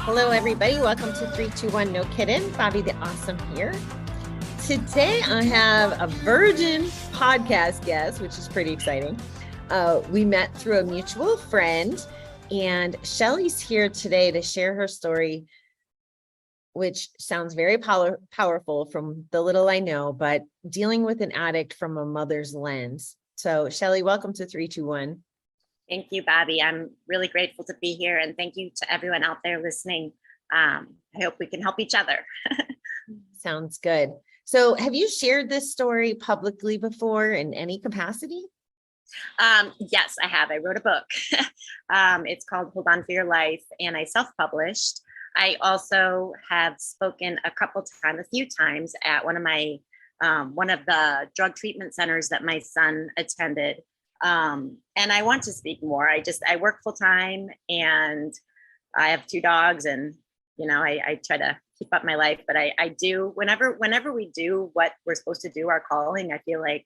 Hello, everybody. Welcome to 321 NoKiddin. Bobby the Awesome here. Today, I have a virgin podcast guest, which is pretty exciting. We met through a mutual friend, and Shelly's here today to share her story, which sounds very powerful from the little I know, but dealing with an addict from a mother's lens. So, Shelly, welcome to 321. Thank you, Bobby. I'm really grateful to be here. And thank you to everyone out there listening. I hope we can help each other. Sounds good. So have you shared this story publicly before in any capacity? Yes, I have. I wrote a book. It's called Hold On For Your Life, and I self-published. I also have spoken a few times at one of the drug treatment centers that my son attended. And I want to speak more. I work full time and I have 2 dogs, and, I try to keep up my life, but I do whenever we do what we're supposed to do, our calling, I feel like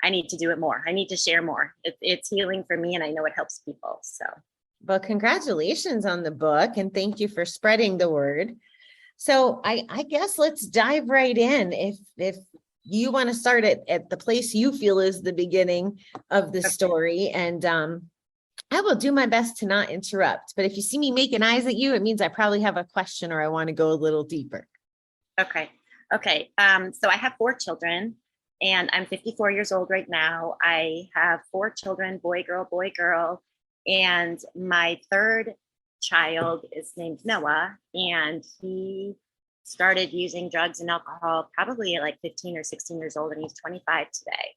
I need to do it more. I need to share more. It's healing for me, and I know it helps people. So, well, congratulations on the book, and thank you for spreading the word. So I guess let's dive right in. If you want to start at the place you feel is the beginning of the story. And I will do my best to not interrupt. But if you see me making eyes at you, it means I probably have a question or I want to go a little deeper. Okay. So I have 4 children, and I'm 54 years old right now. I have 4 children, boy, girl. And my 3rd child is named Noah, and he started using drugs and alcohol probably at like 15 or 16 years old, and he's 25 today.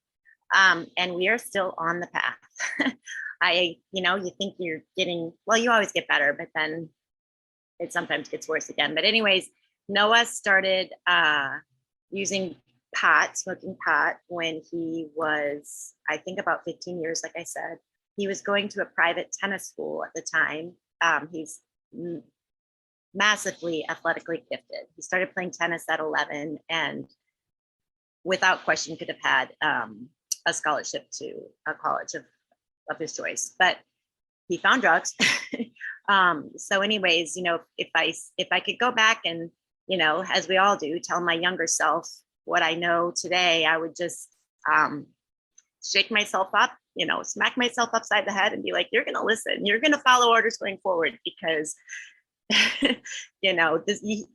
And we are still on the path. You think you're you always get better, but then it sometimes gets worse again. But anyways, Noah started smoking pot when he was, I think, about 15 years, like I said. He was going to a private tennis school at the time. He's massively athletically gifted. He started playing tennis at 11, and without question could have had a scholarship to a college of his choice, but he found drugs. So anyways, if I could go back and, as we all do, tell my younger self what I know today, I would just shake myself up, smack myself upside the head and be like, you're going to listen, you're going to follow orders going forward, because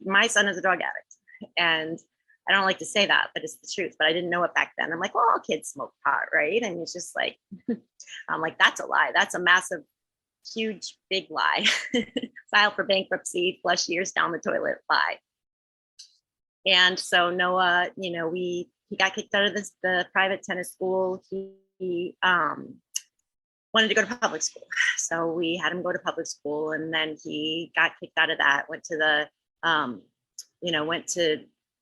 my son is a drug addict, and I don't like to say that, but it's the truth. But I didn't know it back then. I'm like, well, all kids smoke pot, right? And it's just like, I'm like, that's a lie. That's a massive, huge, big lie. File for bankruptcy, flush years down the toilet lie. And so Noah, he got kicked out of the private tennis school. He wanted to go to public school. So we had him go to public school, and then he got kicked out of that, went to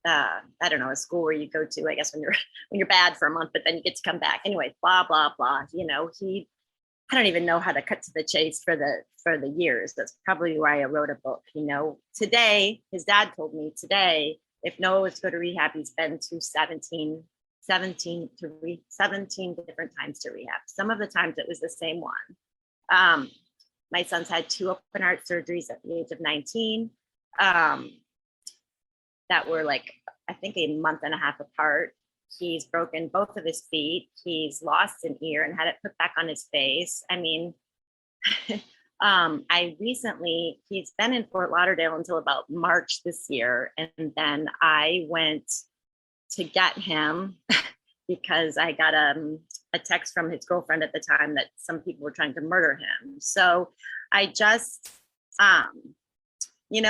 I don't know, a school where you go to, I guess, when you're bad for a month, but then you get to come back. Anyway, blah, blah, blah. I don't even know how to cut to the chase for the years. That's probably why I wrote a book. Today, his dad told me today, if Noah was to go to rehab, he's been to 17 different times to rehab. Some of the times it was the same one. My son's had 2 open heart surgeries at the age of 19 that were like, I think, a month and a half apart. He's broken both of his feet. He's lost an ear and had it put back on his face. I mean, he's been in Fort Lauderdale until about March this year. And then I went to get him because I got a text from his girlfriend at the time that some people were trying to murder him. So I just,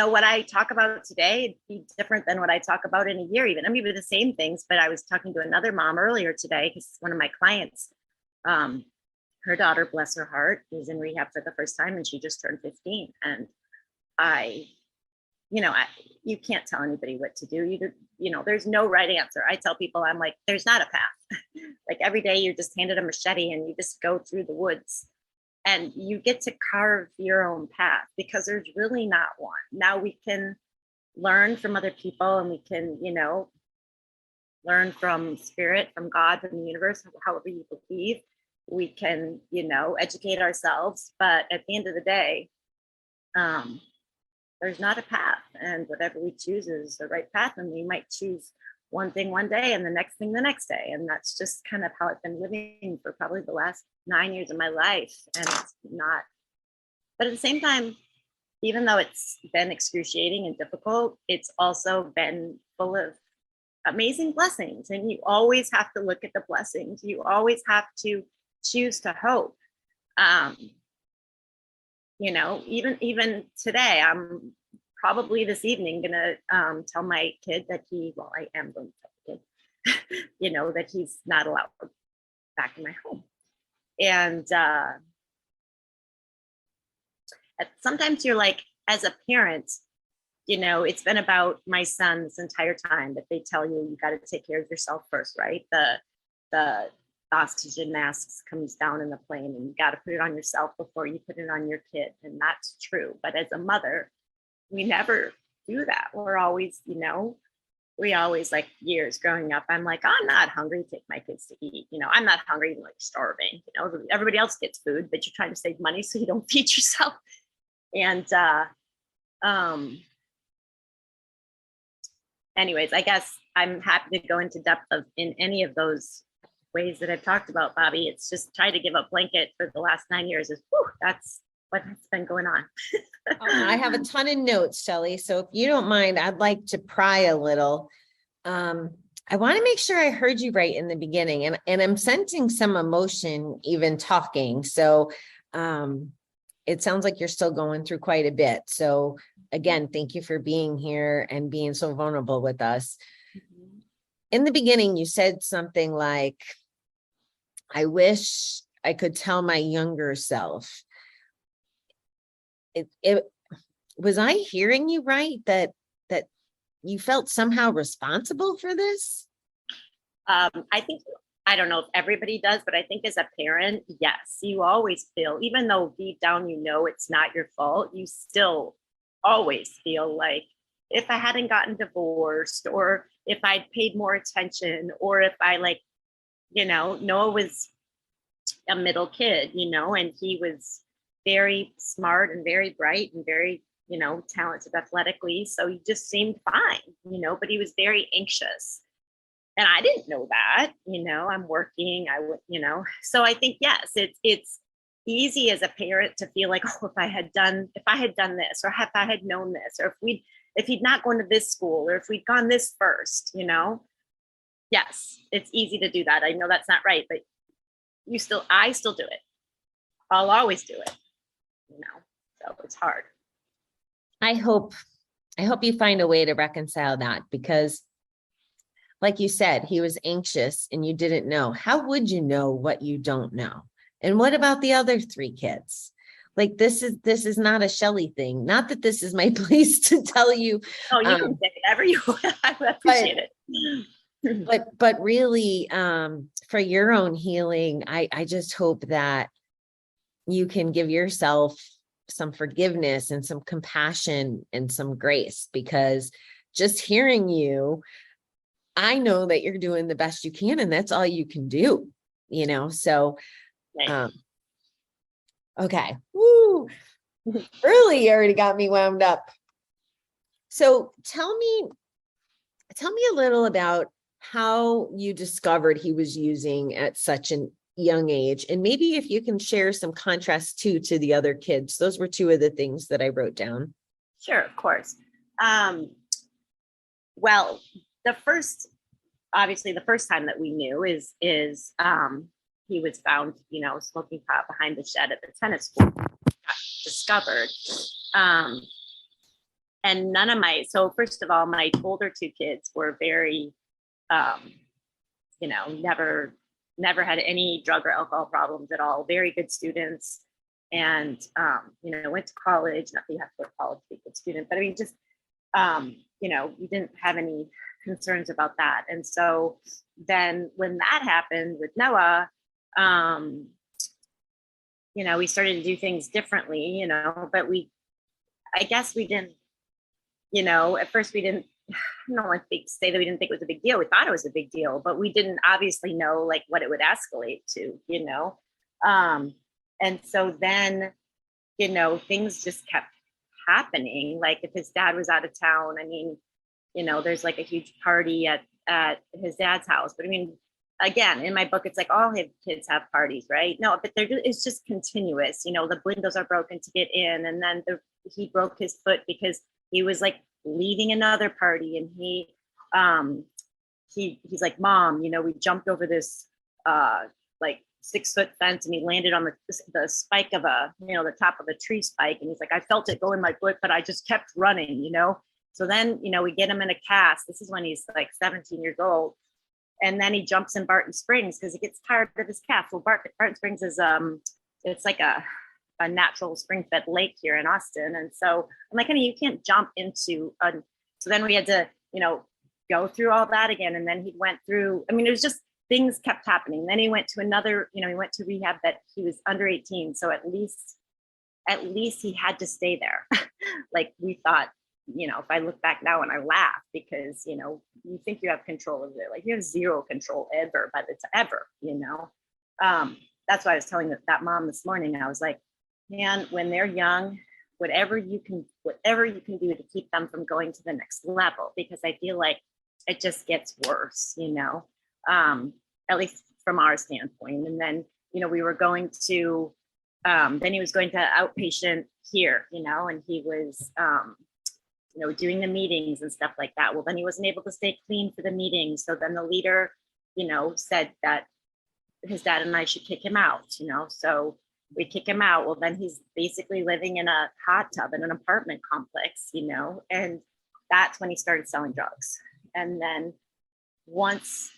what I talk about today, it'd be different than what I talk about in a year even. I mean, the same things, but I was talking to another mom earlier today, because one of my clients, her daughter, bless her heart, is in rehab for the first time, and she just turned 15. And you can't tell anybody what to do. There's no right answer. I tell people, I'm like, there's not a path. Like every day you're just handed a machete and you just go through the woods. And you get to carve your own path, because there's really not one. Now we can learn from other people, and we can, learn from spirit, from God, from the universe, however you believe. We can, educate ourselves. But at the end of the day, there's not a path, and whatever we choose is the right path. And we might choose one thing one day and the next thing the next day. And that's just kind of how I've been living for probably the last 9 years of my life. And it's not, but at the same time, even though it's been excruciating and difficult, it's also been full of amazing blessings. And you always have to look at the blessings. You always have to choose to hope. Even today, I'm probably this evening gonna tell my kid that I am going to tell the kid, that he's not allowed back in my home. And sometimes you're like, as a parent, it's been about my son this entire time that they tell you got to take care of yourself first, right? The oxygen masks comes down in the plane and you got to put it on yourself before you put it on your kid. And that's true. But as a mother, we never do that. We're always, we always, like, years growing up, I'm like, I'm not hungry, take my kids to eat. I'm not hungry, even like starving. Everybody else gets food, but you're trying to save money so you don't feed yourself. And anyways, I guess I'm happy to go into depth in any of those ways that I've talked about, Bobby. It's just try to give a blanket for the last 9 years that's what's been going on. I have a ton of notes, Shelly. So if you don't mind, I'd like to pry a little. I want to make sure I heard you right in the beginning, and I'm sensing some emotion even talking. So it sounds like you're still going through quite a bit. So again, thank you for being here and being so vulnerable with us. Mm-hmm. In the beginning, you said something like, I wish I could tell my younger self. Was I hearing you right? That you felt somehow responsible for this? I think, I don't know if everybody does, but I think as a parent, yes, you always feel, even though deep down it's not your fault, you still always feel like, if I hadn't gotten divorced, or if I'd paid more attention, or if I Noah was a middle kid, and he was very smart and very bright and very, talented athletically. So he just seemed fine, but he was very anxious. And I didn't know that, I'm working, so I think, yes, it's easy as a parent to feel like, oh, if I had done this, or if I had known this, or if he'd not gone to this school, or if we'd gone this first, yes, it's easy to do that. I know that's not right, but I still do it. I'll always do it, so it's hard. I hope you find a way to reconcile that, because like you said, he was anxious and you didn't know. How would you know what you don't know? And what about the other 3 kids? Like, this is not a Shelley thing. Not that this is my place to tell you. Oh, you can say whatever you want. I appreciate it. But really, for your own healing, I just hope that you can give yourself some forgiveness and some compassion and some grace, because just hearing you, I know that you're doing the best you can, and that's all you can do, so, okay. Woo. Early, you already got me wound up. So tell me a little about how you discovered he was using at such a young age, and maybe if you can share some contrast to the other kids. Those were 2 of the things that I wrote down. Sure, of course. Well, the first time that we knew is he was found, smoking pot behind the shed at the tennis court, got discovered. And so first of all, my older 2 kids were very, never had any drug or alcohol problems at all. Very good students, and, went to college. Not that you have to go to college to be a good student, but I mean, just, we didn't have any concerns about that. And so then when that happened with Noah, we started to do things differently, but I guess we didn't, at first we didn't, I don't want to say that we didn't think it was a big deal. We thought it was a big deal, but we didn't obviously know like what it would escalate to, And so then, things just kept happening. Like if his dad was out of town, I mean, there's like a huge party at his dad's house. But I mean, again, in my book, it's like all his kids have parties, right? No, but it's just continuous. The windows are broken to get in. And then he broke his foot because he was like leaving another party, and he's like, Mom, we jumped over this like 6-foot fence, and he landed on the spike of the top of a tree spike. And he's like, I felt it go in my foot, but I just kept running, So then, we get him in a cast. This is when he's like 17 years old. And then he jumps in Barton Springs because he gets tired of his cast. Well, Barton Springs is, it's like a natural spring-fed lake here in Austin. And so I'm like, honey, you can't jump into so then we had to, go through all that again. And then he went through, I mean, it was just, things kept happening. Then he went to he went to rehab, but he was under 18. So at least he had to stay there. Like we thought, if I look back now and I laugh because, you think you have control of it. Like you have zero control ever, but it's ever, that's why I was telling that mom this morning. I was like, man, when they're young, whatever you can do to keep them from going to the next level, because I feel like it just gets worse, at least from our standpoint. And then, we were going to, then he was going to outpatient here, and he was, doing the meetings and stuff like that. Well, then he wasn't able to stay clean for the meetings. So then the leader, said that his dad and I should kick him out, so we kick him out. Well, then he's basically living in a hot tub in an apartment complex, and that's when he started selling drugs. And then once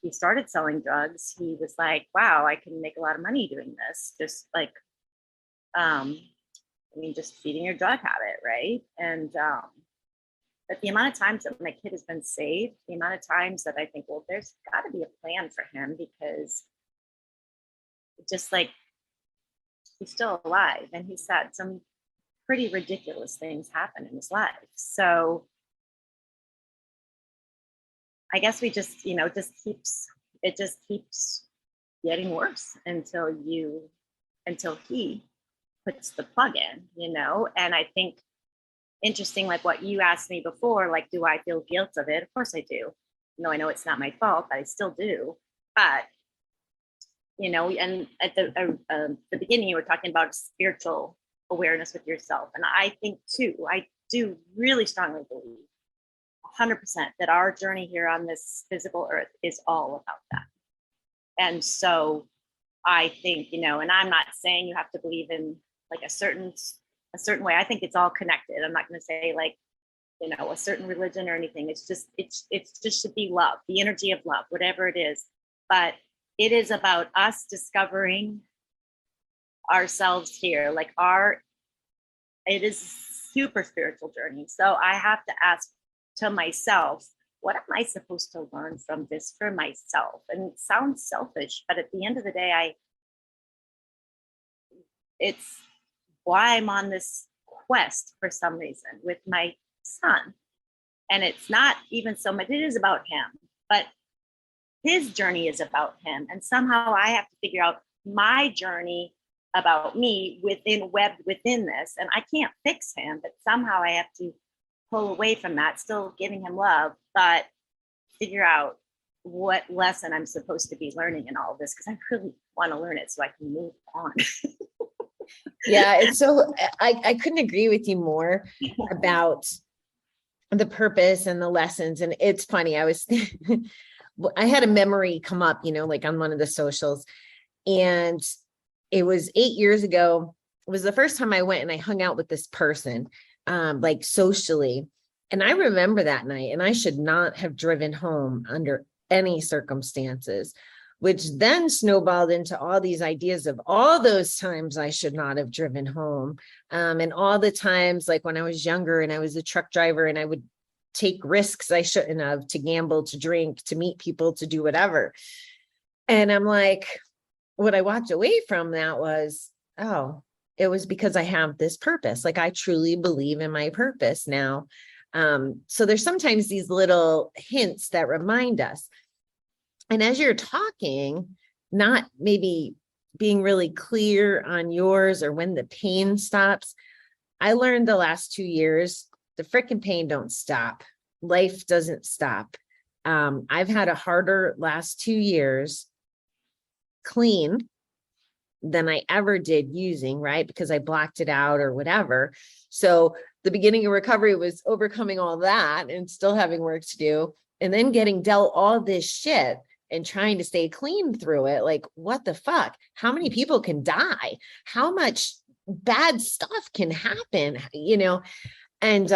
he started selling drugs, he was like, wow, I can make a lot of money doing this. Just like, just feeding your drug habit. Right. And, but the amount of times that my kid has been saved, the amount of times that I think, well, there's got to be a plan for him, because just like he's still alive and he's had some pretty ridiculous things happen in his life. So I guess we just, it just keeps getting worse until he puts the plug in, and I think interesting, like what you asked me before, like, do I feel guilt of it? Of course I do. I know it's not my fault, but I still do. But, and at the beginning, you were talking about spiritual awareness with yourself. And I think too, I do really strongly believe 100% that our journey here on this physical earth is all about that. And so I think, and I'm not saying you have to believe in like a certain way. I think it's all connected. I'm not going to say like, a certain religion or anything. It's just should be love, the energy of love, whatever it is. But it is about us discovering ourselves here. Like it is a super spiritual journey. So I have to ask to myself, what am I supposed to learn from this for myself? And it sounds selfish, but at the end of the day, it's why I'm on this quest for some reason with my son. And it's not even so much, it is about him, but his journey is about him. And somehow I have to figure out my journey about me webbed within this. And I can't fix him, but somehow I have to pull away from that, still giving him love, but figure out what lesson I'm supposed to be learning in all of this, because I really want to learn it so I can move on. Yeah, it's so I couldn't agree with you more about the purpose and the lessons. And it's funny, I had a memory come up, like on one of the socials, and it was 8 years ago. It was the first time I went and I hung out with this person, like socially. And I remember that night, and I should not have driven home under any circumstances, which then snowballed into all these ideas of all those times I should not have driven home. And all the times, like when I was younger and I was a truck driver and I would take risks I shouldn't have, to gamble, to drink, to meet people, to do whatever. And I'm like, what I walked away from that was, oh, it was because I have this purpose. Like I truly believe in my purpose now. So there's sometimes these little hints that remind us. And as you're talking, not maybe being really clear on yours or when the pain stops, I learned the last 2 years, the freaking pain don't stop. Life doesn't stop. I've had a harder last 2 years clean than I ever did using, right? Because I blocked it out or whatever. So the beginning of recovery was overcoming all that and still having work to do. And then getting dealt all this shit and trying to stay clean through it. Like, what the fuck? How many people can die? How much bad stuff can happen, And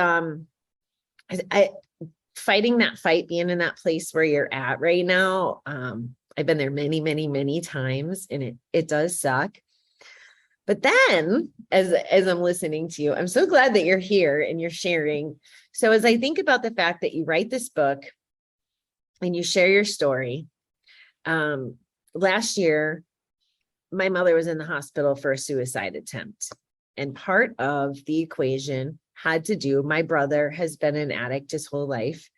I fighting that fight, being in that place where you're at right now. I've been there many, many, many times, and it does suck. But then as I'm listening to you, I'm so glad that you're here and you're sharing. So as I think about the fact that you write this book and you share your story, last year, my mother was in the hospital for a suicide attempt. And part of the equation had to do, my brother has been an addict his whole life,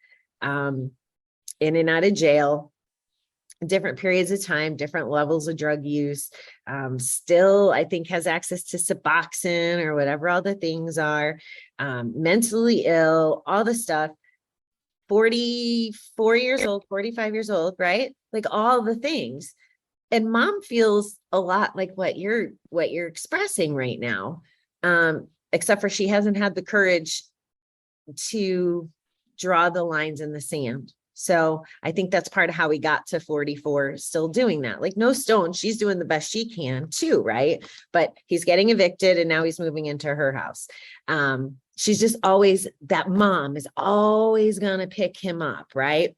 in and out of jail, different periods of time, different levels of drug use, still, I think, has access to Suboxone or whatever all the things are, mentally ill, all the stuff, 44 years old, 45 years old, right? Like all the things. And mom feels a lot like what you're expressing right now, except for she hasn't had the courage to draw the lines in the sand. So I think that's part of how we got to 44, still doing that. Like no stone, she's doing the best she can too, right? But he's getting evicted and now he's moving into her house. She's just always, that mom is always going to pick him up, right?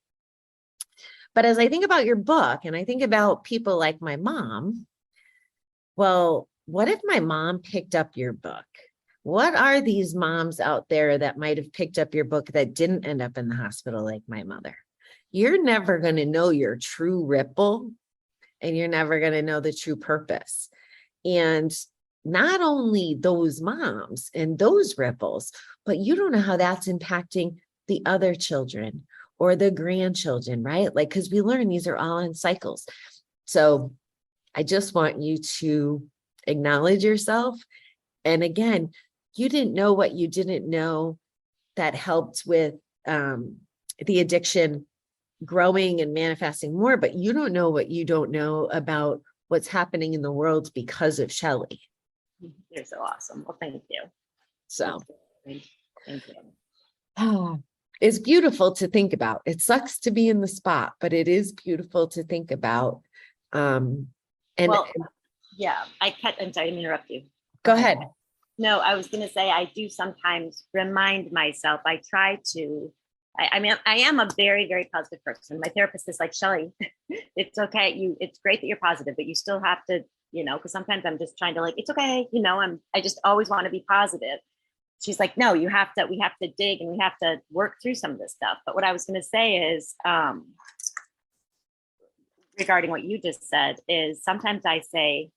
But as I think about your book and I think about people like my mom, well, what if my mom picked up your book? What are these moms out there that might have picked up your book that didn't end up in the hospital like my mother? You're never going to know your true ripple, and you're never going to know the true purpose. And not only those moms and those ripples, but you don't know how that's impacting the other children or the grandchildren, right? Like, because we learn these are all in cycles. So I just want you to acknowledge yourself. And again, you didn't know what you didn't know that helped with the addiction growing and manifesting more, but you don't know what you don't know about what's happening in the world because of Shelley. You're so awesome. Well, thank you. So Thank you. It's beautiful to think about. It sucks to be in the spot, but it is beautiful to think about. I'm sorry to interrupt you. Go ahead. No, I was going to say, I do sometimes remind myself, I am a very, very positive person. My therapist is like, Shelly, it's okay. It's great that you're positive, but you still have to, because sometimes I'm just trying to like, it's okay. I just always want to be positive. She's like, no, we have to dig and we have to work through some of this stuff. But what I was going to say is, regarding what you just said, is sometimes I say,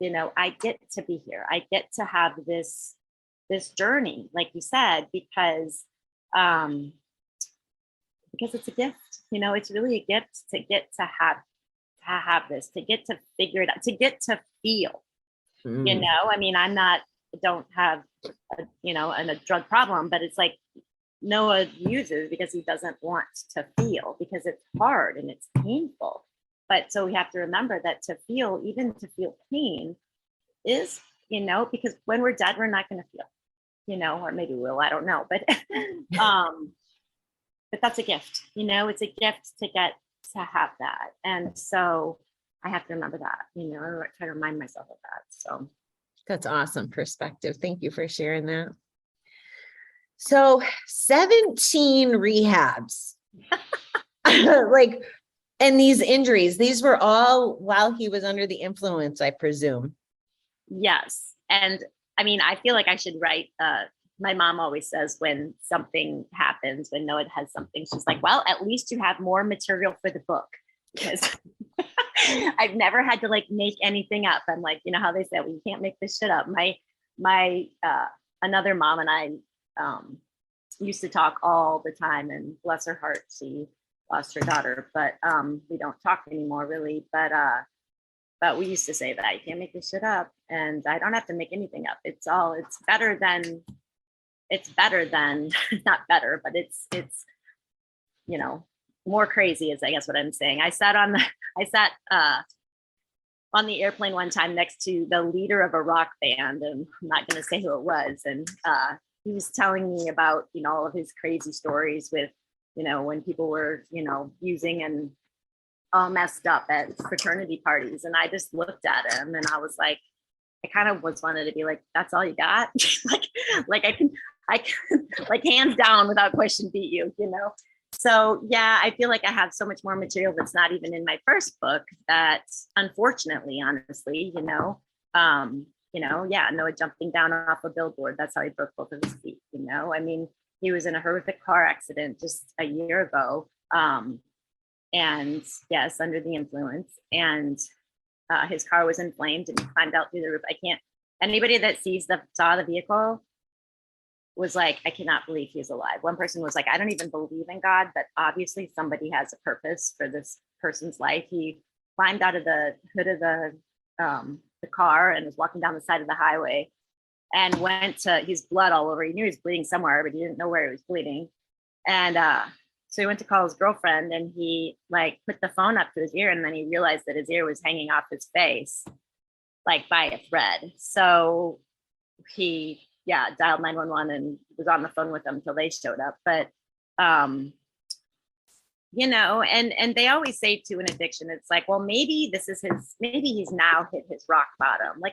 I get to be here. I get to have this journey, like you said, because it's a gift. It's really a gift to get to have this, to get to figure it out, to get to feel. I don't have a drug problem, but it's like Noah uses because he doesn't want to feel, because it's hard and it's painful. But so we have to remember that to feel pain is, because when we're dead, we're not going to feel, or maybe we will, I don't know. But, but that's a gift, it's a gift to get to have that. And so I have to remember that, I try to remind myself of that. So that's awesome perspective. Thank you for sharing that. So 17 rehabs, and these injuries, these were all while he was under the influence, I presume. Yes. And I feel like I should write, my mom always says when something happens, when Noah has something, she's like, well, at least you have more material for the book, because I've never had to make anything up. I'm like, how they say, well, you can't make this shit up. My another mom and I used to talk all the time, and bless her heart, she lost her daughter, but we don't talk anymore really. But we used to say that you can't make this shit up. and I don't have to make anything up. It's better than not better, but it's more crazy is I guess what I'm saying. I sat on the airplane one time next to the leader of a rock band, and I'm not going to say who it was, and he was telling me about all of his crazy stories with when people were using and all messed up at fraternity parties. And I just looked at him and I was like, I kind of wanted to be like, that's all you got? like I can like hands down without question beat you. So yeah, I feel like I have so much more material that's not even in my first book that unfortunately, honestly, Noah jumping down off a billboard. That's how he broke both of his feet. I mean, he was in a horrific car accident just a year ago. And yes, under the influence, and his car was inflamed and he climbed out through the roof. Anybody that saw the vehicle was like, I cannot believe he's alive. One person was like, I don't even believe in God, but obviously somebody has a purpose for this person's life. He climbed out of the hood of the car and was walking down the side of the highway and he's blood all over. He knew he was bleeding somewhere, but he didn't know where he was bleeding. And so he went to call his girlfriend, and he put the phone up to his ear, and then he realized that his ear was hanging off his face by a thread. So he dialed 911 and was on the phone with them until they showed up. But and they always say to an addiction, it's like, well, maybe he's now hit his rock bottom. We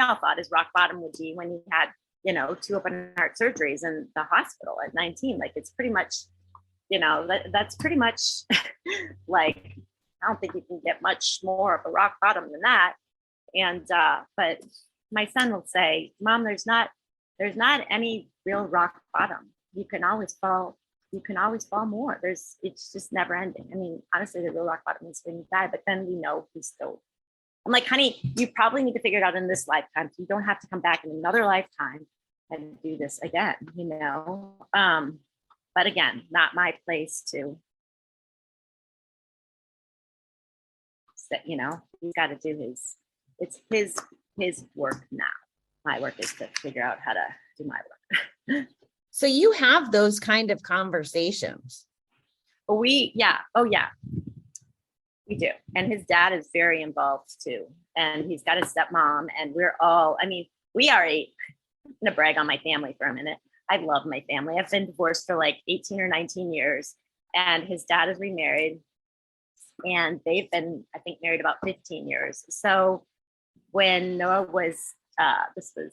all thought his rock bottom would be when he had 2 open heart surgeries in the hospital at 19. It's pretty much, that's pretty much I don't think you can get much more of a rock bottom than that. And but my son will say, Mom, there's not any real rock bottom. You can always fall more. It's just never ending. I mean, honestly, the real rock bottom is when you die, but then we know he's still. I'm like, honey, you probably need to figure it out in this lifetime. So you don't have to come back in another lifetime and do this again, but again, not my place to say, he's got to do it's his work now. My work is to figure out how to do my work. So you have those kind of conversations. We do. And his dad is very involved too. And he's got a stepmom, and I'm going to brag on my family for a minute. I love my family. I've been divorced for 18 or 19 years, and his dad is remarried, and they've been, I think, married about 15 years. So when Noah was, this was,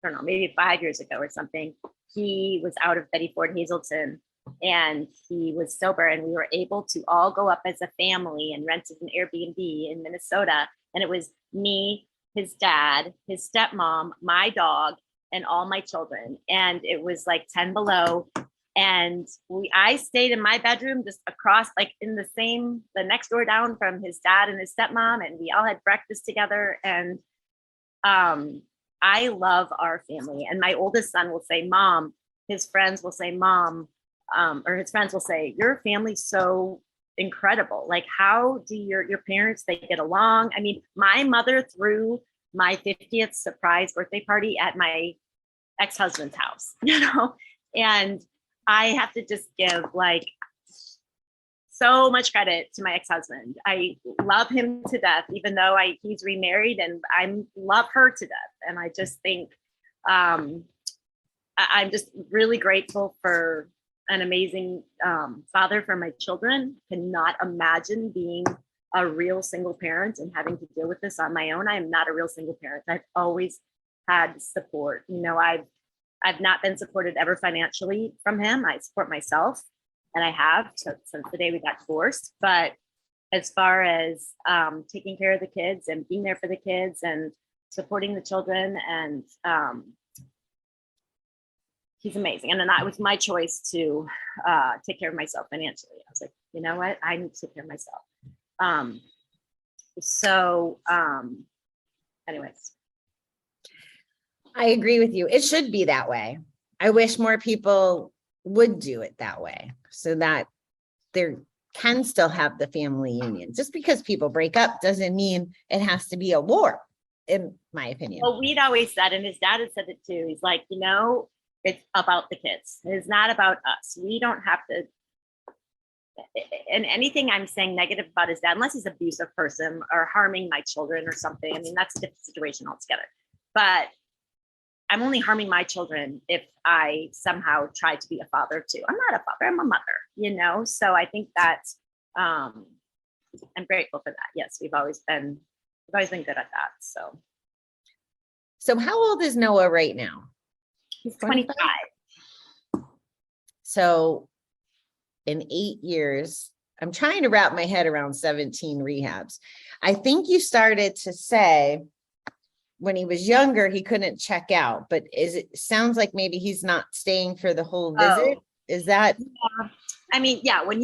I don't know, maybe 5 years ago or something, he was out of Betty Ford Hazelton, and he was sober, and we were able to all go up as a family and rented an Airbnb in Minnesota. And it was me, his dad, his stepmom, my dog, and all my children. And it was 10 below. And I stayed in my bedroom just across, in the next door down from his dad and his stepmom. And we all had breakfast together. And I love our family. And my oldest son will say, Mom, his friends will say, Mom, or his friends will say, your family's so incredible. How do your parents, they get along? I mean, my mother threw my 50th surprise birthday party at my ex-husband's house, and I have to just give so much credit to my ex-husband. I love him to death, even though he's remarried, and I love her to death. And I just think I'm just really grateful for an amazing father for my children. Cannot imagine being a real single parent and having to deal with this on my own. I am not a real single parent. I've always had support. I've not been supported ever financially from him. I support myself, and I have since the day we got divorced. But as far as taking care of the kids and being there for the kids and supporting the children, and he's amazing. And then that was my choice to take care of myself financially. I was like, you know what? I need to take care of myself. Anyways. I agree with you. It should be that way. I wish more people would do it that way so that there can still have the family union. Just because people break up doesn't mean it has to be a war. in my opinion. Well, we'd always said, and his dad had said it too. He's like, it's about the kids. It's not about us. We don't have to. And anything I'm saying negative about his dad, unless he's an abusive person or harming my children or something, I mean, that's a different situation altogether. But I'm only harming my children if I somehow try to be a father too. I'm not a father, I'm a mother, So I think that I'm grateful for that. Yes, we've always been good at that. So how old is Noah right now? He's 25. So in 8 years, I'm trying to wrap my head around 17 rehabs. I think you started to say when he was younger, he couldn't check out, but sounds like maybe he's not staying for the whole visit. Is that? Yeah. I mean, yeah, when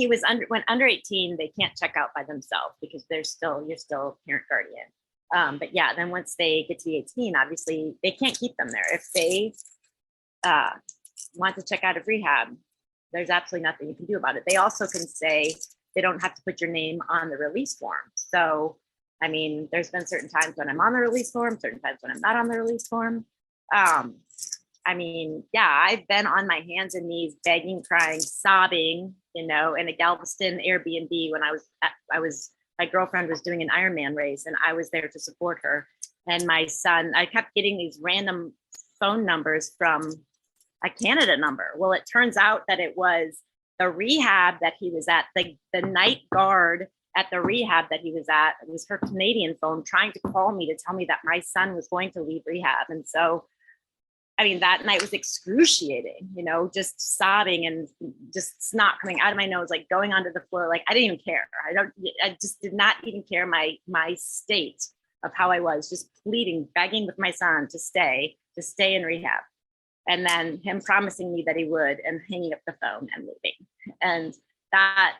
under 18, they can't check out by themselves because you're still parent guardian. But yeah, then once they get to be 18, obviously they can't keep them there. If they want to check out of rehab, there's absolutely nothing you can do about it. They also can say they don't have to put your name on the release form. So, I mean, there's been certain times when I'm on the release form, certain times when I'm not on the release form. I mean, yeah, I've been on my hands and knees, begging, crying, sobbing, in a Galveston Airbnb when my girlfriend was doing an Ironman race and I was there to support her. And my son, I kept getting these random phone numbers from a Canada number. Well, it turns out that it was the rehab that he was at, the night guard at the rehab that he was at. It was her Canadian phone trying to call me to tell me that my son was going to leave rehab. And so, I mean, that night was excruciating, just sobbing and just snot coming out of my nose, like going onto the floor. Like, I didn't even care. I just did not even care my state of how I was, just pleading, begging with my son to stay in rehab. And then him promising me that he would and hanging up the phone and leaving. And that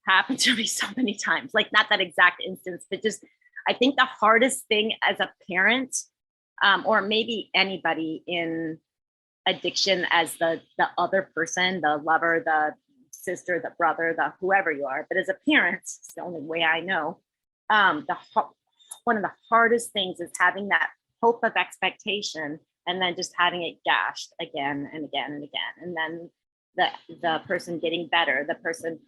happened to me so many times, like not that exact instance, but just, I think the hardest thing as a parent, or maybe anybody in addiction as the other person, the lover, the sister, the brother, the whoever you are, but as a parent, it's the only way I know, one of the hardest things is having that hope of expectation and then just having it gashed again and again and again. And then the person getting better, the person,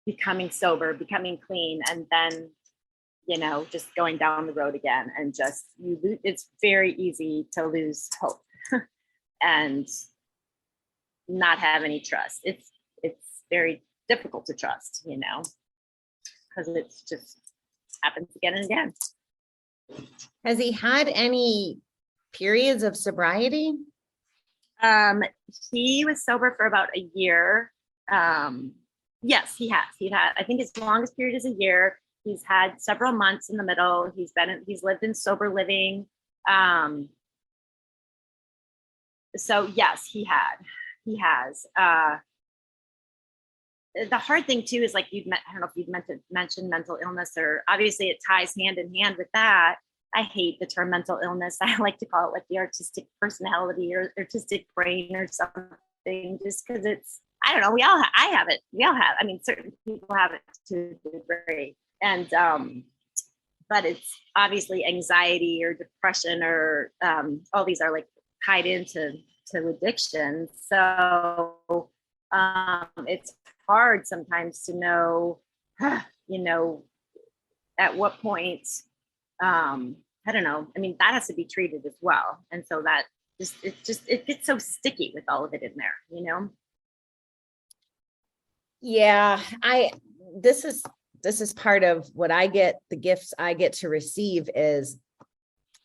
becoming sober, becoming clean, and then, just going down the road again. And just, it's very easy to lose hope and not have any trust. It's very difficult to trust, because it's just happens again and again. Has he had any periods of sobriety? He was sober for about a year. Yes, he has. He's had, I think his longest period is a year. He's had several months in the middle. He's lived in sober living. So yes, he has. The hard thing too is, like, I don't know if you've mentioned mental illness, or obviously it ties hand in hand with that. I hate the term mental illness. I like to call it like the artistic personality or artistic brain or something, just because it's, I don't know, I have it. We all have, I mean, certain people have it to a degree. And, but it's obviously anxiety or depression or all these are like tied into addiction. So it's hard sometimes to know, at what point, I don't know. I mean, that has to be treated as well. And so that it gets so sticky with all of it in there, Yeah, this is part of what I get, the gifts I get to receive is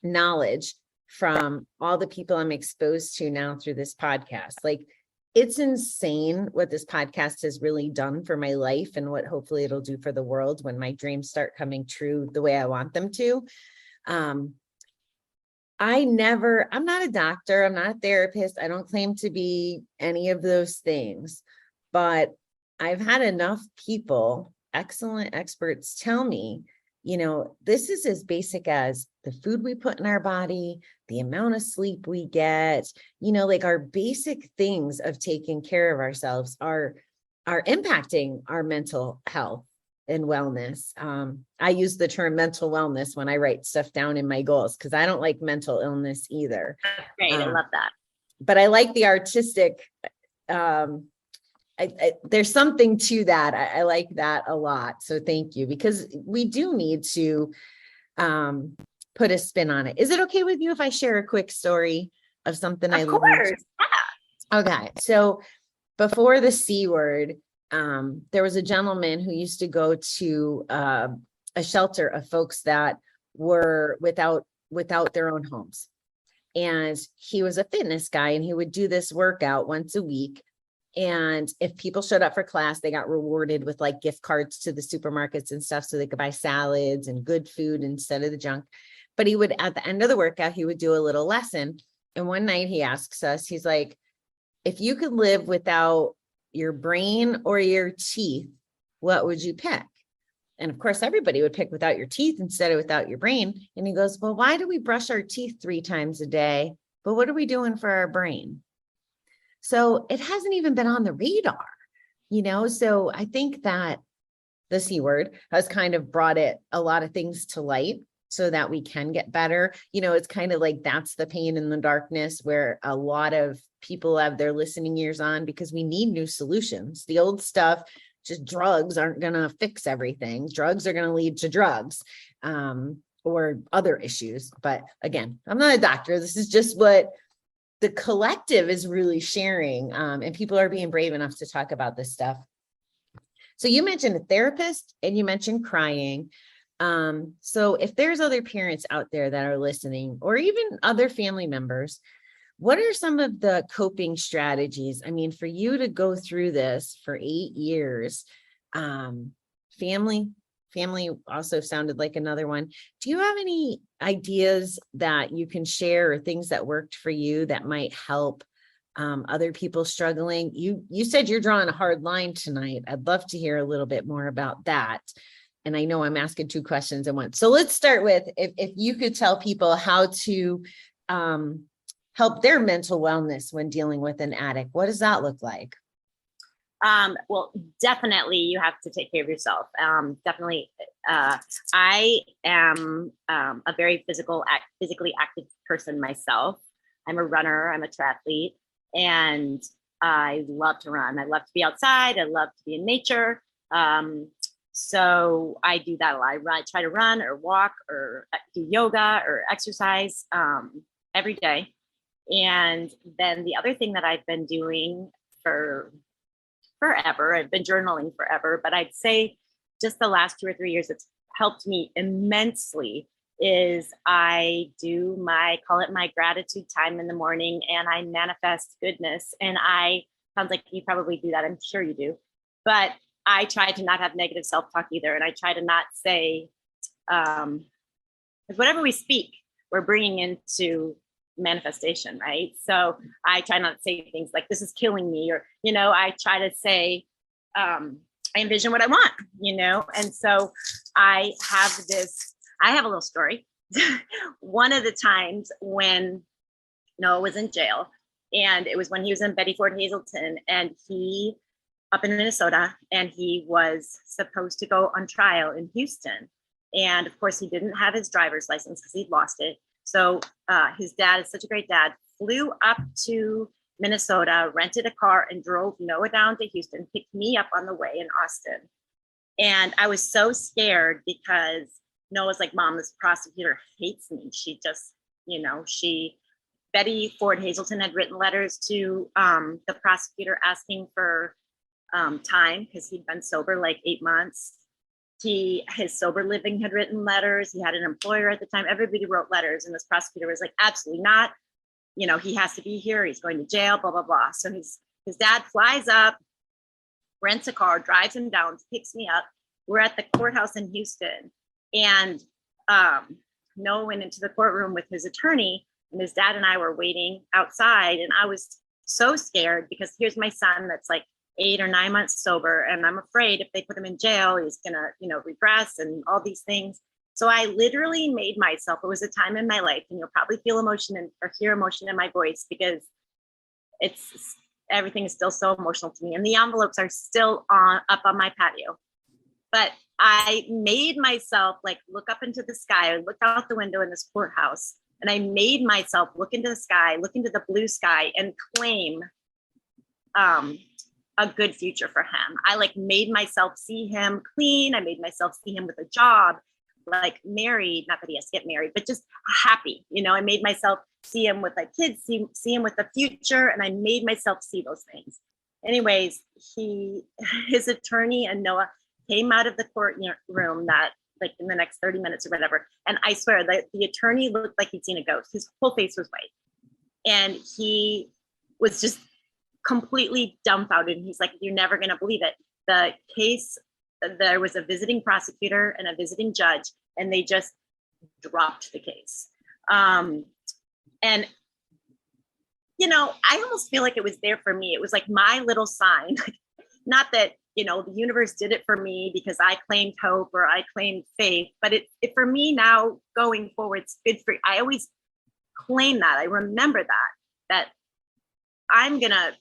knowledge from all the people I'm exposed to now through this podcast. Like, it's insane what this podcast has really done for my life and what hopefully it'll do for the world when my dreams start coming true the way I want them to. I'm not a doctor. I'm not a therapist. I don't claim to be any of those things, but I've had enough people, excellent experts, tell me, this is as basic as the food we put in our body, the amount of sleep we get, like our basic things of taking care of ourselves are impacting our mental health and wellness. I use the term mental wellness when I write stuff down in my goals, because I don't like mental illness either. That's great. I love that. But I like the artistic. There's something to that. I like that a lot. So thank you, because we do need to put a spin on it. Is it okay with you if I share a quick story of something I learned? Of course. Yeah. Okay. So before the C word, there was a gentleman who used to go to a shelter of folks that were without their own homes. And he was a fitness guy, and he would do this workout once a week. And if people showed up for class, they got rewarded with like gift cards to the supermarkets and stuff, so they could buy salads and good food instead of the junk. But he would, at the end of the workout, he would do a little lesson. And one night he asks us, he's like, if you could live without your brain or your teeth, what would you pick? And of course, everybody would pick without your teeth instead of without your brain. And he goes, well, why do we brush our teeth 3 times a day? But what are we doing for our brain? So it hasn't even been on the radar, So I think that the C word has kind of brought a lot of things to light so that we can get better. It's kind of like, that's the pain in the darkness where a lot of people have their listening ears on, because we need new solutions. The old stuff, just drugs, aren't going to fix everything. Drugs are going to lead to drugs or other issues. But again, I'm not a doctor. This is just what the collective is really sharing. And people are being brave enough to talk about this stuff. So you mentioned a therapist and you mentioned crying. So if there's other parents out there that are listening, or even other family members, what are some of the coping strategies? I mean, for you to go through this for 8 years, family also sounded like another one. Do you have any ideas that you can share, or things that worked for you that might help other people struggling? You said you're drawing a hard line tonight. I'd love to hear a little bit more about that. And I know I'm asking 2 questions at once. So let's start with, if you could tell people how to help their mental wellness when dealing with an addict. What does that look like? Well, definitely you have to take care of yourself. Definitely. I am a very physically active person myself. I'm a runner, I'm a triathlete, and I love to run. I love to be outside. I love to be in nature. So I do that a lot. I try to run or walk or do yoga or exercise every day. And then the other thing that I've been doing for forever, I've been journaling forever, but I'd say just the last 2 or 3 years, it's helped me immensely, is I call it my gratitude time in the morning, and I manifest goodness. And sounds like you probably do that. I'm sure you do, but I try to not have negative self-talk either. And I try to not say, whatever we speak, we're bringing into manifestation, right? So I try not to say things like, this is killing me, or, I try to say, I envision what I want, and so I have a little story. One of the times when Noah was in jail, and it was when he was in Betty Ford Hazleton, and he up in Minnesota, and he was supposed to go on trial in Houston. And of course he didn't have his driver's license because he'd lost it. So his dad is such a great dad, flew up to Minnesota, rented a car, and drove Noah down to Houston, picked me up on the way in Austin. And I was so scared because Noah's like, Mom, this prosecutor hates me. She just, Betty Ford Hazleton had written letters to the prosecutor asking for time because he'd been sober like 8 months. His sober living had written letters. He had an employer at the time. Everybody wrote letters, and this prosecutor was like, absolutely not. He has to be here. He's going to jail, blah, blah, blah. So his dad flies up, rents a car, drives him down, picks me up. We're at the courthouse in Houston, and Noah went into the courtroom with his attorney, and his dad and I were waiting outside. And I was so scared because here's my son that's like 8 or 9 months sober, and I'm afraid if they put him in jail, he's gonna, regress and all these things. So I literally made myself, it was a time in my life, and you'll probably feel emotion or hear emotion in my voice because everything is still so emotional to me, and the envelopes are still up on my patio. But I made myself like look up into the sky. I looked out the window in this courthouse, and I made myself look into the sky, look into the blue sky, and claim a good future for him. I like made myself see him clean. I made myself see him with a job, like married, not that he has to get married, but just happy. You know, I made myself see him with like kids, see him with the future. And I made myself see those things. Anyways, his attorney and Noah came out of the courtroom that like in the next 30 minutes or whatever. And I swear that the attorney looked like he'd seen a ghost. His whole face was white. And he was just completely dumbfounded. And he's like, you're never going to believe it. The case, there was a visiting prosecutor and a visiting judge, and they just dropped the case. And, you know, I almost feel like it was there for me. It was like my little sign. Not that, you know, the universe did it for me because I claimed hope or I claimed faith, but it for me now going forward, it's good for, I always claim that. I remember that I'm going to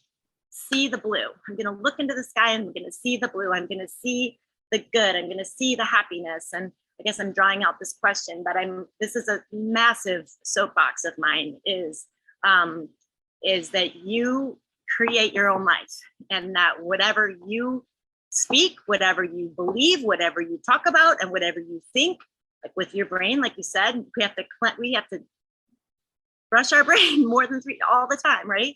see the blue. I'm going to look into the sky and I'm going to see the blue. I'm going to see the good. I'm going to see the happiness. And I guess I'm drawing out this question, but this is a massive soapbox of mine is that you create your own life, and that whatever you speak, whatever you believe, whatever you talk about, and whatever you think, like with your brain, like you said, we have to brush our brain more than 3 all the time, right?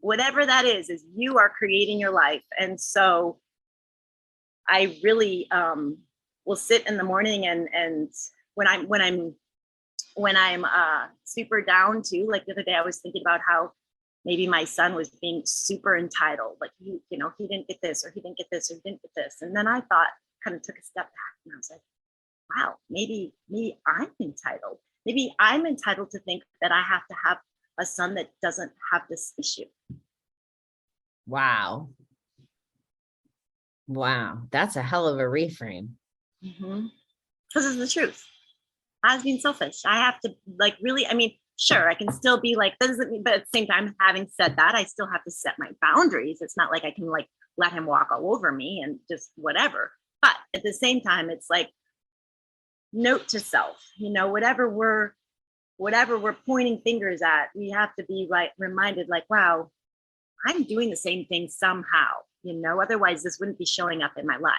Whatever that is you are creating your life. And so I really will sit in the morning and when I'm super down too, like the other day I was thinking about how maybe my son was being super entitled, like he didn't get this or he didn't get this or he didn't get this. And then I thought, kind of took a step back and I was like, wow, maybe I'm entitled. Maybe I'm entitled to think that I have to have a son that doesn't have this issue. Wow. That's a hell of a reframe. Mm-hmm. Because it's the truth. I was being selfish. I have to like really, I mean, sure, I can still be like, that doesn't mean, but at the same time, having said that, I still have to set my boundaries. It's not like I can like let him walk all over me and just whatever. But at the same time, it's like, note to self, you know, whatever we're pointing fingers at, we have to be like reminded like, wow, I'm doing the same thing somehow, you know, otherwise this wouldn't be showing up in my life.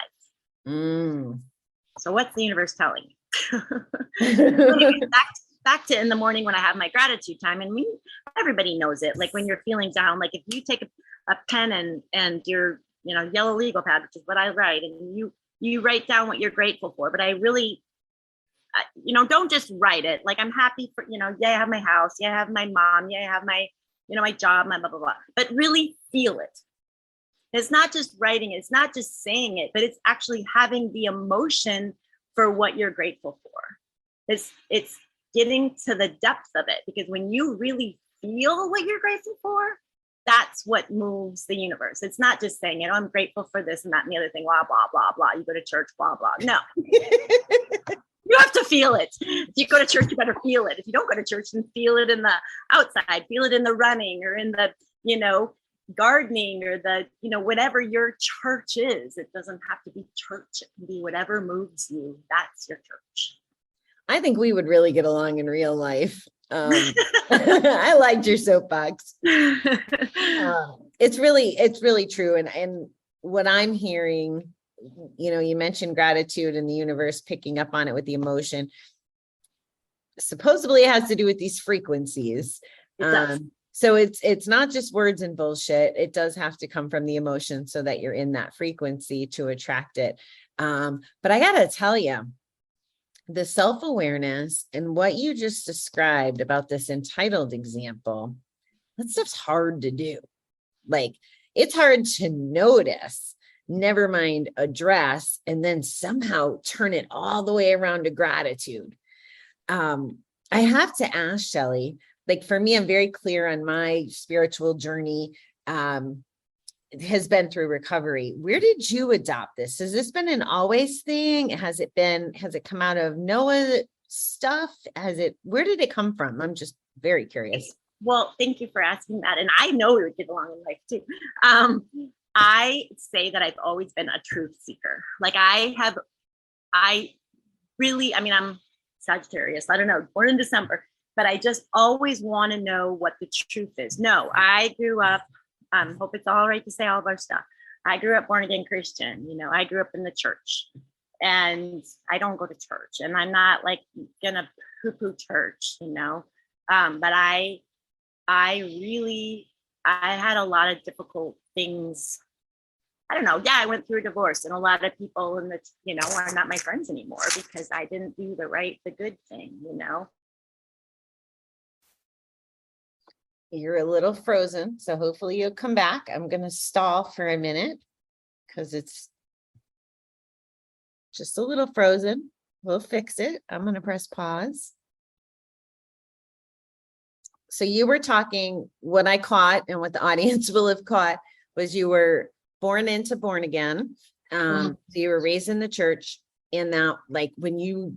So what's the universe telling me? back to in the morning when I have my gratitude time, and everybody knows it. Like when you're feeling down, like if you take a pen and your, you know, yellow legal pad, which is what I write, and you write down what you're grateful for. But I really, you know, don't just write it. Like I'm happy for, you know, yeah, I have my house. Yeah, I have my mom. Yeah, I have my, you know, my job, my blah, blah, blah. But really feel it. It's not just writing it. It's not just saying it, but it's actually having the emotion for what you're grateful for. It's getting to the depth of it, because when you really feel what you're grateful for, that's what moves the universe. It's not just saying, you know, I'm grateful for this and that and the other thing, blah, blah, blah, blah. You go to church, blah, blah. No. You have to feel it. If you go to church, you better feel it. If you don't go to church, then feel it in the outside, feel it in the running or in the, you know, gardening or the, you know, whatever your church is. It doesn't have to be church. It can be whatever moves you. That's your church. I think we would really get along in real life. I liked your soapbox. It's really true. And what I'm hearing, you know, you mentioned gratitude and the universe picking up on it with the emotion. Supposedly it has to do with these frequencies. So it's not just words and bullshit. It does have to come from the emotion so that you're in that frequency to attract it. But I gotta tell you, the self-awareness and what you just described about this entitled example, that stuff's hard to do. Like, it's hard to notice, never mind address, and then somehow turn it all the way around to gratitude. I have to ask, Shelly, like for me, I'm very clear on my spiritual journey. It has been through recovery. Where did you adopt this? Has this been an always thing? Has it come out of Noah stuff? Where did it come from? I'm just very curious. Well, thank you for asking that. And I know we would get along in life too. I say that I've always been a truth seeker. Like I have I really, I mean, I'm Sagittarius, I don't know, born in December, but I just always want to know what the truth is. No, I grew up, hope it's all right to say all of our stuff. I grew up born again Christian, you know, I grew up in the church, and I don't go to church, and I'm not like gonna poo-poo church, you know. But I really, I had a lot of difficult things. I don't know. Yeah, I went through a divorce, and a lot of people in the, you know, are not my friends anymore because I didn't do the good thing, you know. You're a little frozen, so hopefully you'll come back. I'm going to stall for a minute because it's just a little frozen. We'll fix it. I'm going to press pause. So you were talking, what I caught and what the audience will have caught was you were born again. So you were raised in the church, and now like when you,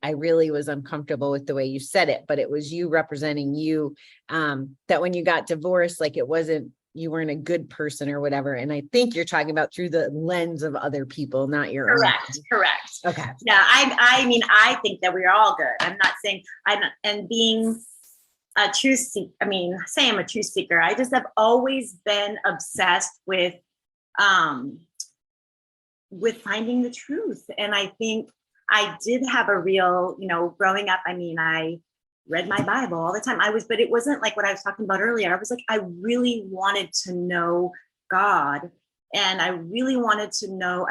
I really was uncomfortable with the way you said it, but it was you representing you, that when you got divorced, like it wasn't, you weren't a good person or whatever. And I think you're talking about through the lens of other people, not your own. Correct. Okay. Yeah. I mean, I think that we're all good. I'm not saying and being a truth seeker, I mean, say I'm a truth seeker. I just have always been obsessed with finding the truth. And I think I did have a real, you know, growing up, I mean, I read my Bible all the time. But it wasn't like what I was talking about earlier. I was like, I really wanted to know God, and I really wanted to know,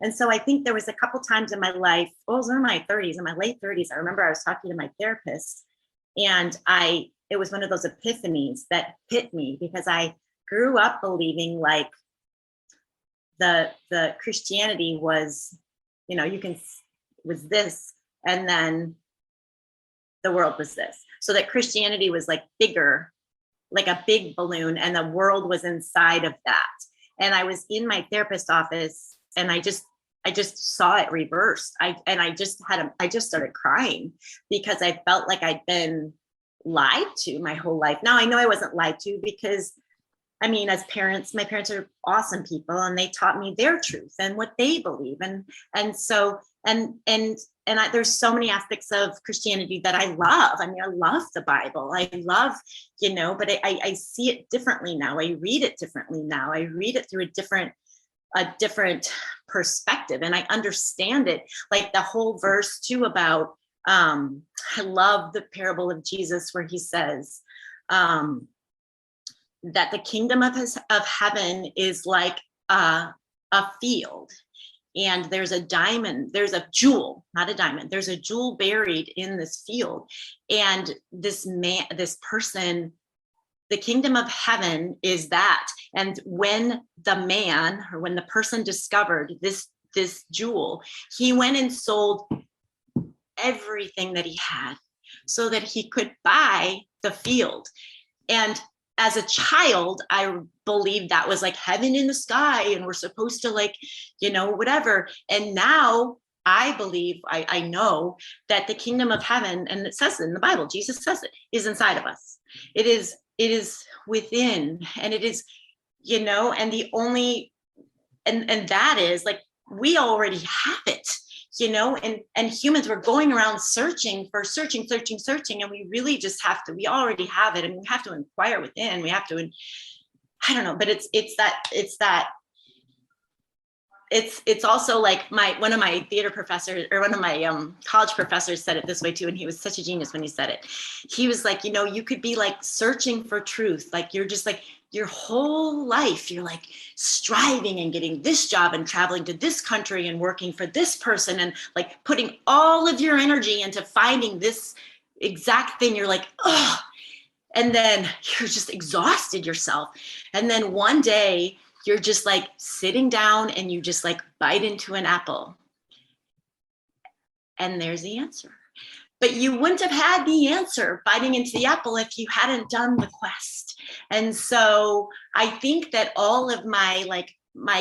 and so I think there was a couple times in my life, well, it was in my 30s, in my late 30s. I remember I was talking to my therapist, and it was one of those epiphanies that hit me because I grew up believing like the Christianity was, you know, was this, and then the world was this. So that Christianity was like bigger, like a big balloon, and the world was inside of that. And I was in my therapist's office, and I just saw it reversed. I just started crying because I felt like I'd been lied to my whole life. Now I know I wasn't lied to because, I mean, as parents, my parents are awesome people, and they taught me their truth and what they believe. And so, there's so many aspects of Christianity that I love. I mean, I love the Bible. I love, you know, but I see it differently now. I read it differently now. I read it through a different perspective, and I understand it. Like the whole verse too about, I love the parable of Jesus where he says, that the kingdom of heaven is like a field, and there's a jewel, not a diamond. There's a jewel buried in this field, and this person, the kingdom of heaven is that. And when the person discovered this jewel, he went and sold everything that he had so that he could buy the field. And as a child, I believed that was like heaven in the sky, and we're supposed to like, you know, whatever. And now I believe, I know that the kingdom of heaven, and it says it in the Bible, Jesus says it, is inside of us. It is within, and it is, you know, and the only, and that is like, we already have it. You know, and humans were going around searching, and we really just we already have it, and we have to inquire within. We have to, I don't know, but it's also like one of my theater professors, or one of my college professors said it this way too, and he was such a genius when he said it. He was like, you know, you could be like searching for truth, like you're just like your whole life you're like striving and getting this job and traveling to this country and working for this person and like putting all of your energy into finding this exact thing. You're like, oh, and then you're just exhausted yourself, and then one day you're just like sitting down and you just like bite into an apple and there's the answer. But you wouldn't have had the answer biting into the apple if you hadn't done the quest. And so I think that all of my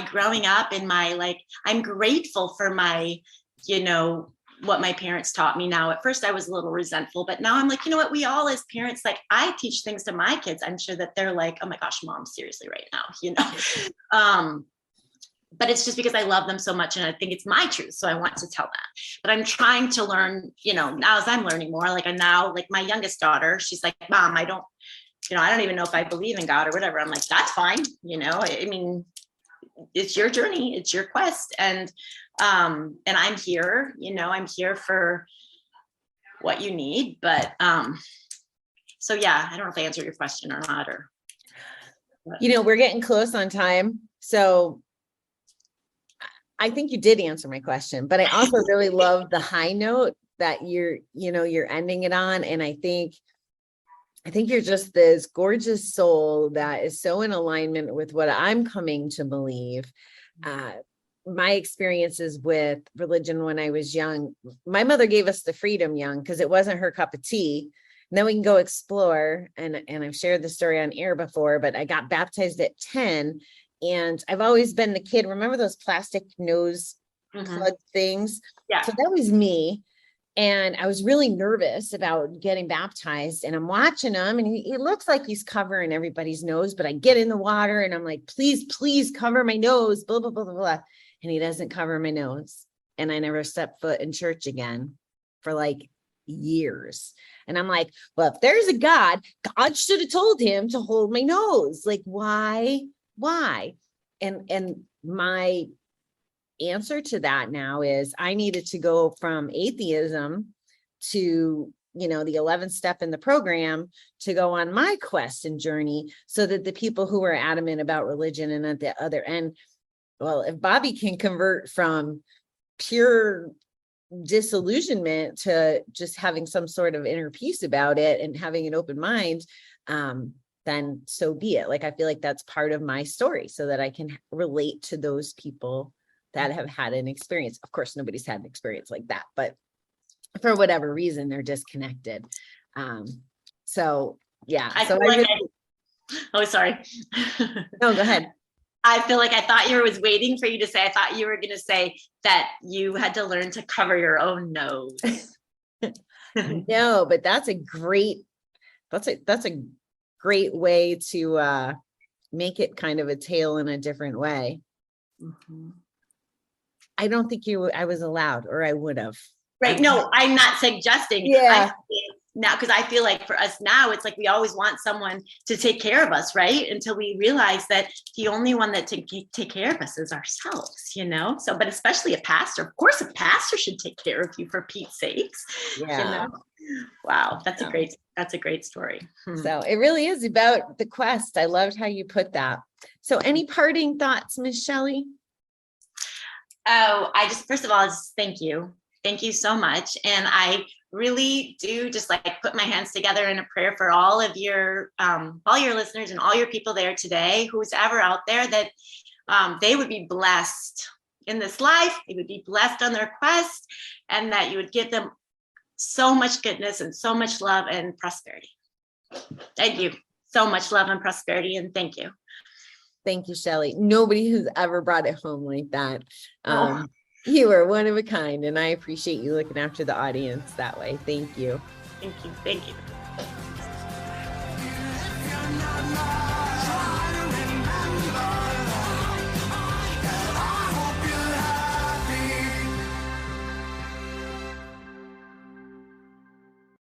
growing up and I'm grateful for my, you know, what my parents taught me now. At first I was a little resentful, but now I'm like, you know what, we all as parents, like I teach things to my kids. I'm sure that they're like, oh my gosh, mom, seriously right now, you know? but it's just because I love them so much and I think it's my truth. So I want to tell that. But I'm trying to learn, now as I'm learning more, like my youngest daughter, she's like, Mom, I don't even know if I believe in God or whatever. I'm like, that's fine. I mean, it's your journey, it's your quest. And I'm here, I'm here for what you need. But so yeah, I don't know if I answered your question or not, we're getting close on time. So I think you did answer my question, but I also really love the high note that you're ending it on. And I think you're just this gorgeous soul that is so in alignment with what I'm coming to believe. My experiences with religion when I was young, my mother gave us the freedom young because it wasn't her cup of tea. And then we can go explore. And I've shared the story on air before, but I got baptized at 10. And I've always been the kid. Remember those plastic nose plug things? Yeah. So that was me. And I was really nervous about getting baptized, and I'm watching him, and he looks like he's covering everybody's nose, but I get in the water and I'm like, please cover my nose, blah, blah, blah, blah, blah. And he doesn't cover my nose. And I never stepped foot in church again for like years. And I'm like, well, if there's a God should have told him to hold my nose. Like, why? And my answer to that now is I needed to go from atheism to, the 11th step in the program to go on my quest and journey so that the people who are adamant about religion and at the other end, well, if Bobby can convert from pure disillusionment to just having some sort of inner peace about it and having an open mind, then so be it. Like, I feel like that's part of my story so that I can relate to those people that have had an experience. Of course, nobody's had an experience like that, but for whatever reason, they're disconnected. So yeah. Sorry. No, go ahead. I feel like I thought you was waiting for you to say, I thought you were going to say that you had to learn to cover your own nose. No, but that's a great way to make it kind of a tale in a different way. Mm-hmm. I don't think I was allowed, or I would have. Right. No, I'm not suggesting. Yeah. Now, because I feel like for us now, it's like we always want someone to take care of us, right? Until we realize that the only one that can take care of us is ourselves, So, but especially a pastor, of course, a pastor should take care of you for Pete's sakes. Yeah. Wow, that's a great story. So it really is about the quest. I loved how you put that. So, any parting thoughts, Miss Shelley? Oh, first of all, just thank you. Thank you so much. And I really do just like put my hands together in a prayer for all of your listeners and all your people there today, who's ever out there, that they would be blessed in this life. They would be blessed on their quest, and that you would give them so much goodness and so much love and prosperity. Thank you. So much love and prosperity. And thank you. Thank you, Shelly. Nobody has ever brought it home like that. You are one of a kind, and I appreciate you looking after the audience that way. Thank you. Thank you. Thank you.